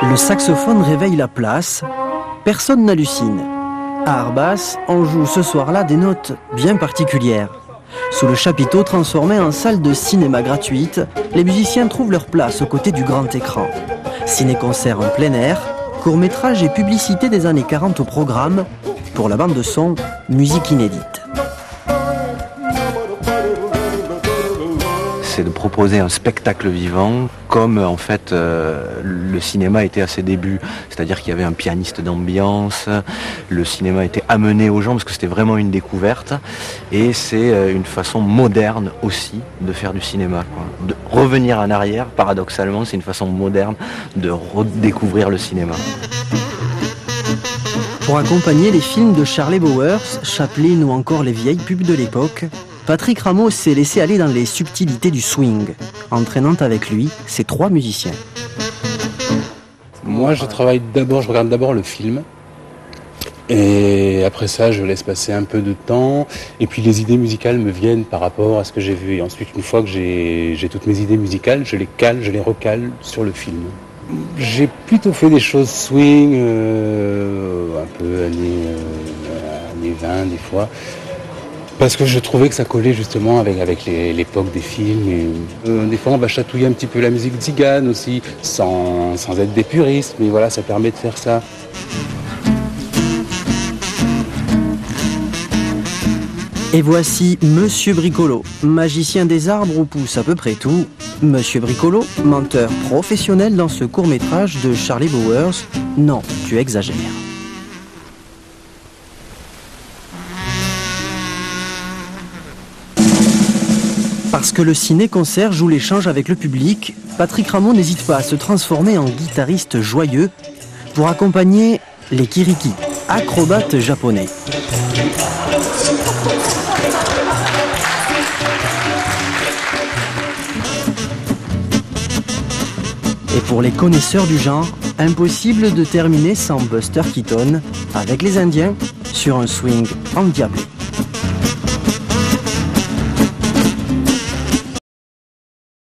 Le saxophone réveille la place, personne n'hallucine. À Arbas, on joue ce soir-là des notes bien particulières. Sous le chapiteau transformé en salle de cinéma gratuite, les musiciens trouvent leur place aux côtés du grand écran. Ciné-concert en plein air, court-métrage et publicité des années 40 au programme. Pour la bande de son, musique inédite. C'est de proposer un spectacle vivant comme en fait le cinéma était à ses débuts, c'est-à-dire qu'il y avait un pianiste d'ambiance, le cinéma était amené aux gens parce que c'était vraiment une découverte et c'est une façon moderne aussi de faire du cinéma, quoi. De revenir en arrière, paradoxalement, c'est une façon moderne de redécouvrir le cinéma. Pour accompagner les films de Charlie Bowers, Chaplin ou encore les vieilles pubs de l'époque, Patrick Rameau s'est laissé aller dans les subtilités du swing, entraînant avec lui ses 3 musiciens. Moi, je regarde d'abord le film, et après ça, je laisse passer un peu de temps, et puis les idées musicales me viennent par rapport à ce que j'ai vu. Et ensuite, une fois que j'ai toutes mes idées musicales, je les recale sur le film. J'ai plutôt fait des choses swing, un peu années 20 des fois. Parce que je trouvais que ça collait justement avec l'époque des films. Et, des fois, on va chatouiller un petit peu la musique tzigane aussi, sans être des puristes, mais voilà, ça permet de faire ça. Et voici Monsieur Bricolo, magicien des arbres où pousse à peu près tout. Monsieur Bricolo, menteur professionnel dans ce court-métrage de Charlie Bowers. Non, tu exagères. Parce que le ciné-concert joue l'échange avec le public, Patrick Rameau n'hésite pas à se transformer en guitariste joyeux pour accompagner les Kiriki, acrobates japonais. Et pour les connaisseurs du genre, impossible de terminer sans Buster Keaton avec les Indiens sur un swing endiablé.